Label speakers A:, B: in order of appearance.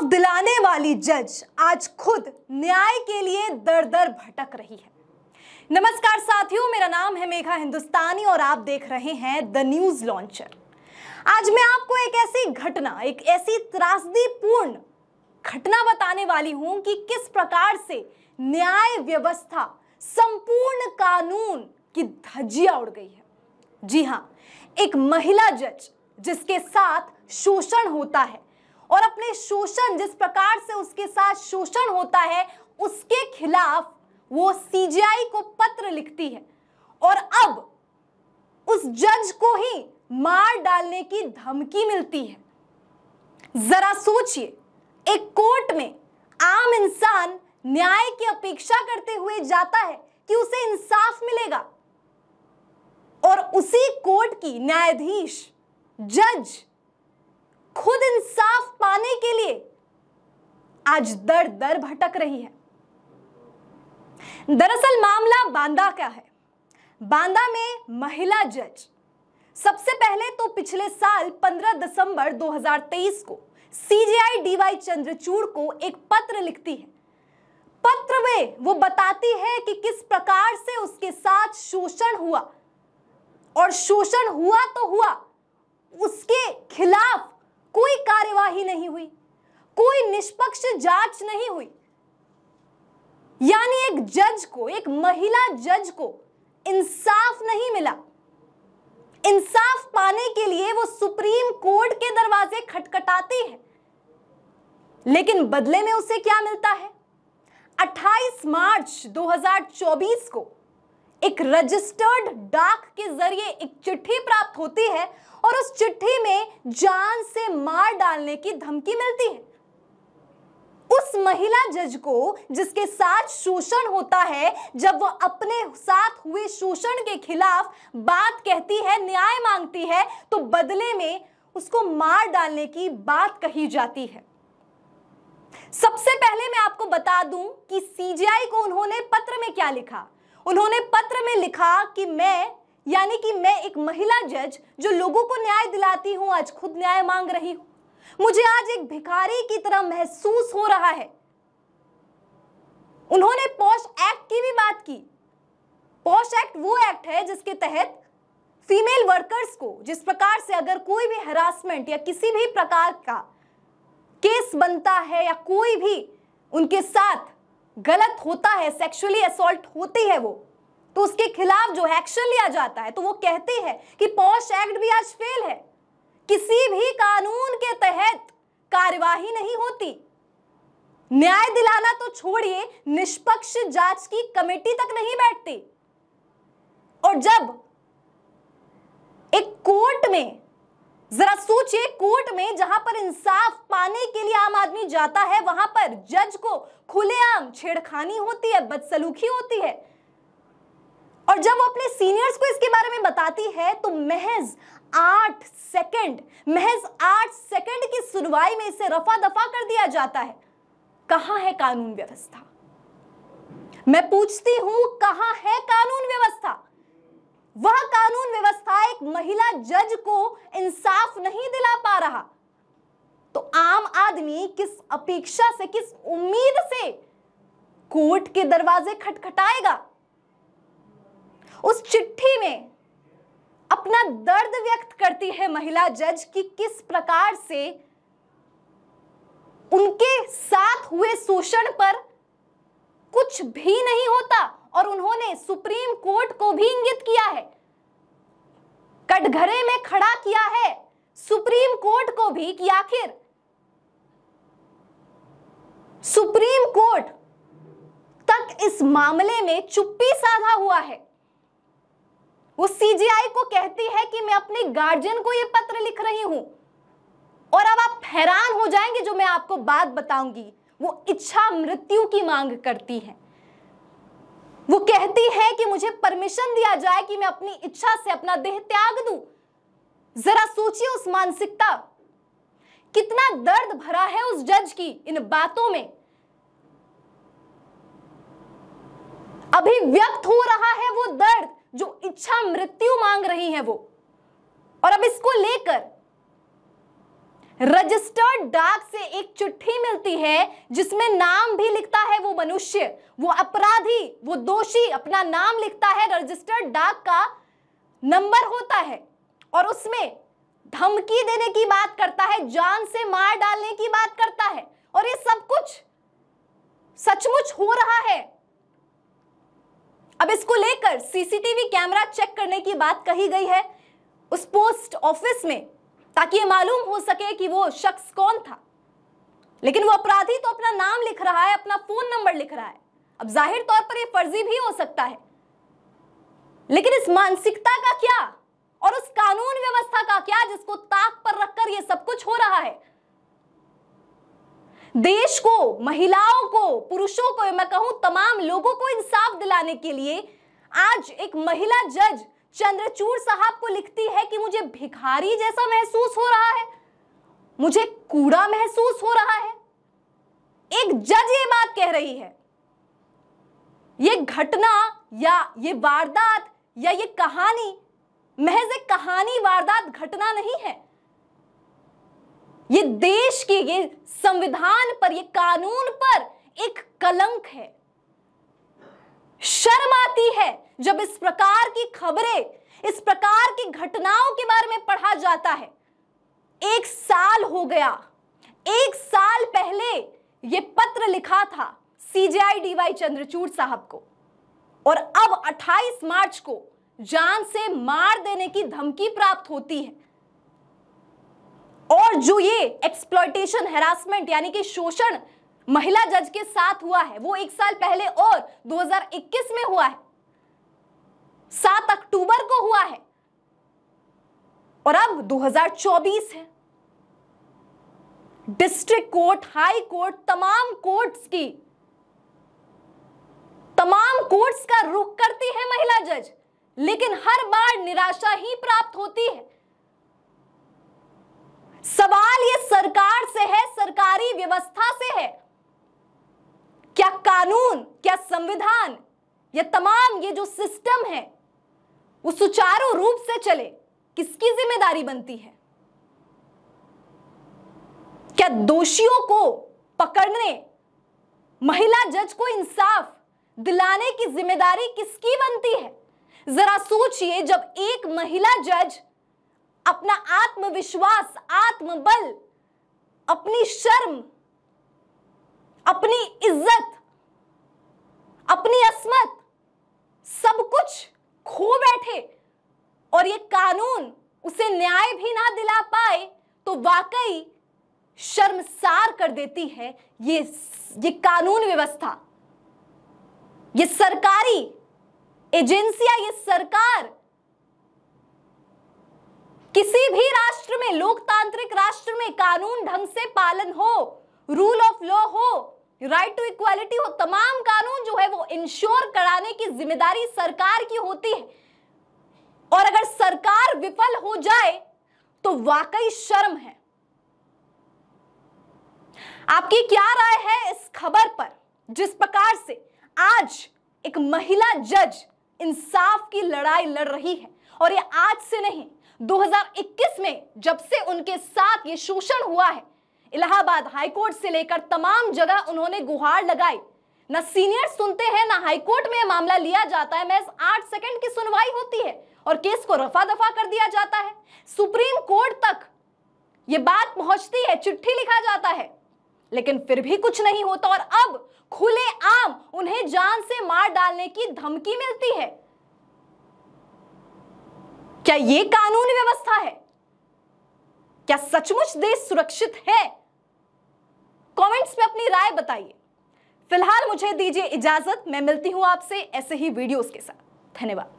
A: इंसाफ दिलाने वाली जज आज खुद न्याय के लिए दर दर भटक रही है। नमस्कार साथियों, मेरा नाम है मेघा हिंदुस्तानी और आप देख रहे हैं द न्यूज लॉन्चर। आज मैं आपको एक ऐसी घटना, एक ऐसी त्रासदीपूर्ण घटना बताने वाली हूं कि किस प्रकार से न्याय व्यवस्था, संपूर्ण कानून की धज्जियां उड़ गई है। जी हां, एक महिला जज जिसके साथ शोषण होता है और अपने शोषण, जिस प्रकार से उसके साथ शोषण होता है, उसके खिलाफ वो सीजेआई को पत्र लिखती है और अब उस जज को ही मार डालने की धमकी मिलती है। जरा सोचिए, एक कोर्ट में आम इंसान न्याय की अपेक्षा करते हुए जाता है कि उसे इंसाफ मिलेगा और उसी कोर्ट की न्यायाधीश, जज खुद इंसाफ पाने के लिए आज दर दर भटक रही है। दरअसल मामला बांदा का है। बांदा में महिला जज सबसे पहले तो पिछले साल 15 दिसंबर 2023 को सीजेआई डीवाई चंद्रचूड़ को एक पत्र लिखती है। पत्र में वो बताती है कि किस प्रकार से उसके साथ शोषण हुआ और शोषण हुआ तो हुआ, उसके खिलाफ कोई कार्यवाही नहीं हुई, कोई निष्पक्ष जांच नहीं हुई। यानी एक जज को, एक महिला जज को इंसाफ नहीं मिला। इंसाफ पाने के लिए वो सुप्रीम कोर्ट के दरवाजे खटखटाती है, लेकिन बदले में उसे क्या मिलता है? 28 मार्च 2024 को एक रजिस्टर्ड डाक के जरिए एक चिट्ठी प्राप्त होती है और उस चिट्ठी में जान से मार डालने की धमकी मिलती है। उस महिला जज को, जिसके साथ शोषण होता है, जब वो अपने साथ हुए शोषण के खिलाफ बात कहती है, न्याय मांगती है, तो बदले में उसको मार डालने की बात कही जाती है। सबसे पहले मैं आपको बता दूं कि सीजेआई को उन्होंने पत्र में क्या लिखा। उन्होंने पत्र में लिखा कि मैं एक महिला जज जो लोगों को न्याय दिलाती हूं, आज खुद न्याय मांग रही हूं। मुझे आज एक भिखारी की तरह महसूस हो रहा है। उन्होंने पॉश एक्ट की भी बात की। पॉश एक्ट वो एक्ट है जिसके तहत फीमेल वर्कर्स को, जिस प्रकार से अगर कोई भी हरासमेंट या किसी भी प्रकार का केस बनता है या कोई भी उनके साथ गलत होता है, सेक्सुअली असॉल्ट होती है वो, तो उसके खिलाफ जो एक्शन लिया जाता है, तो वो कहती है कि पॉश एक्ट भी आज फेल है। किसी भी कानून के तहत कार्यवाही नहीं होती। न्याय दिलाना तो छोड़िए, निष्पक्ष जांच की कमेटी तक नहीं बैठती। और जब एक कोर्ट में, जरा सोचिए, कोर्ट में जहां पर इंसाफ पाने के लिए आम आदमी जाता है, वहां पर जज को खुलेआम छेड़खानी होती है, बदसलूकी होती है। और जब वो अपने सीनियर्स को इसके बारे में बताती है तो महज 8 सेकंड की सुनवाई में इसे रफा दफा कर दिया जाता है। कहां है कानून व्यवस्था? मैं पूछती हूं, कहां है कानून व्यवस्था? वह कानून व्यवस्था एक महिला जज को इंसाफ नहीं दिला पा रहा, तो आम आदमी किस अपेक्षा से, किस उम्मीद से कोर्ट के दरवाजे खटखटाएगा? उस चिट्ठी में अपना दर्द व्यक्त करती है महिला जज कि किस प्रकार से उनके साथ हुए शोषण पर कुछ भी नहीं होता और उन्होंने सुप्रीम कोर्ट को भी इंगित किया है, कटघरे में खड़ा किया है सुप्रीम कोर्ट को भी कि आखिर सुप्रीम कोर्ट तक इस मामले में चुप्पी साधा हुआ है। वो सीजेआई को कहती है कि मैं अपने गार्जियन को ये पत्र लिख रही हूं। और अब आप हैरान हो जाएंगे जो मैं आपको बात बताऊंगी। वो इच्छा मृत्यु की मांग करती है। वो कहती है कि मुझे परमिशन दिया जाए कि मैं अपनी इच्छा से अपना देह त्याग दूं। जरा सोचिए उस मानसिकता, कितना दर्द भरा है उस जज की इन बातों में। अभिव्यक्त हो रहा है वो दर्द जो इच्छा मृत्यु मांग रही है वो। और अब इसको लेकर रजिस्टर्ड डाक से एक चिट्ठी मिलती है जिसमें नाम भी लिखता है वो मनुष्य, वो अपराधी, वो दोषी अपना नाम लिखता है, रजिस्टर्ड डाक का नंबर होता है और उसमें धमकी देने की बात करता है, जान से मार डालने की बात करता है। और ये सब कुछ सचमुच हो रहा है। अब इसको लेकर सीसीटीवी कैमरा चेक करने की बात कही गई है उस पोस्ट ऑफिस में, ताकि ये मालूम हो सके कि वो शख्स कौन था। लेकिन वो अपराधी तो अपना नाम लिख रहा है, अपना फोन नंबर लिख रहा है। अब जाहिर तौर पर ये फर्जी भी हो सकता है, लेकिन इस मानसिकता का क्या और उस कानून व्यवस्था का क्या जिसको ताक पर रखकर ये सब कुछ हो रहा है। देश को, महिलाओं को, पुरुषों को, मैं कहूं तमाम लोगों को इंसाफ दिलाने के लिए आज एक महिला जज चंद्रचूड़ साहब को लिखती है कि मुझे भिखारी जैसा महसूस हो रहा है, मुझे कूड़ा महसूस हो रहा है। एक जज ये बात कह रही है। ये घटना या ये वारदात या ये कहानी महज एक कहानी, वारदात, घटना नहीं है। ये देश के, ये संविधान पर, ये कानून पर एक कलंक है। शर्म आती है जब इस प्रकार की खबरें, इस प्रकार की घटनाओं के बारे में पढ़ा जाता है। 1 साल हो गया, 1 साल पहले ये पत्र लिखा था सीजेआई डीवाई चंद्रचूड़ साहब को और अब 28 मार्च को जान से मार देने की धमकी प्राप्त होती है। और जो ये एक्सप्लॉयटेशन, हैरासमेंट यानी कि शोषण महिला जज के साथ हुआ है वो 1 साल पहले और 2021 में हुआ है, 7 अक्टूबर को हुआ है और अब 2024 है। डिस्ट्रिक्ट कोर्ट, हाई कोर्ट, तमाम कोर्ट्स का रुख करती है महिला जज, लेकिन हर बार निराशा ही प्राप्त होती है। सवाल ये सरकार से है, सरकारी व्यवस्था से है। क्या कानून, क्या संविधान, ये तमाम ये जो सिस्टम है वो सुचारू रूप से चले, किसकी जिम्मेदारी बनती है? क्या दोषियों को पकड़ने, महिला जज को इंसाफ दिलाने की जिम्मेदारी किसकी बनती है? जरा सोचिए, जब एक महिला जज अपना आत्मविश्वास, आत्मबल, अपनी शर्म, अपनी इज्जत, अपनी अस्मत, सब कुछ खो बैठे और ये कानून उसे न्याय भी ना दिला पाए, तो वाकई शर्मसार कर देती है ये कानून व्यवस्था, ये सरकारी एजेंसियां, ये सरकार। किसी भी राष्ट्र में, लोकतांत्रिक राष्ट्र में कानून ढंग से पालन हो, रूल ऑफ लॉ हो, राइट टू इक्वालिटी हो, तमाम कानून जो है वो इंश्योर कराने की जिम्मेदारी सरकार की होती है। और अगर सरकार विफल हो जाए तो वाकई शर्म है। आपकी क्या राय है इस खबर पर, जिस प्रकार से आज एक महिला जज इंसाफ की लड़ाई लड़ रही है? और ये आज से नहीं, 2021 में जब से उनके साथ ये शोषण हुआ है, इलाहाबाद हाईकोर्ट से लेकर तमाम जगह उन्होंने गुहार लगाई। ना सीनियर सुनते हैं, ना हाईकोर्ट में मामला लिया जाता है, महज 8 सेकंड की सुनवाई होती है और केस को रफा दफा कर दिया जाता है। सुप्रीम कोर्ट तक ये बात पहुंचती है, चिट्ठी लिखा जाता है, लेकिन फिर भी कुछ नहीं होता। और अब खुलेआम उन्हें जान से मार डालने की धमकी मिलती है। क्या ये कानून व्यवस्था है? क्या सचमुच देश सुरक्षित है? कमेंट्स में अपनी राय बताइए। फिलहाल मुझे दीजिए इजाजत, मैं मिलती हूं आपसे ऐसे ही वीडियोस के साथ। धन्यवाद।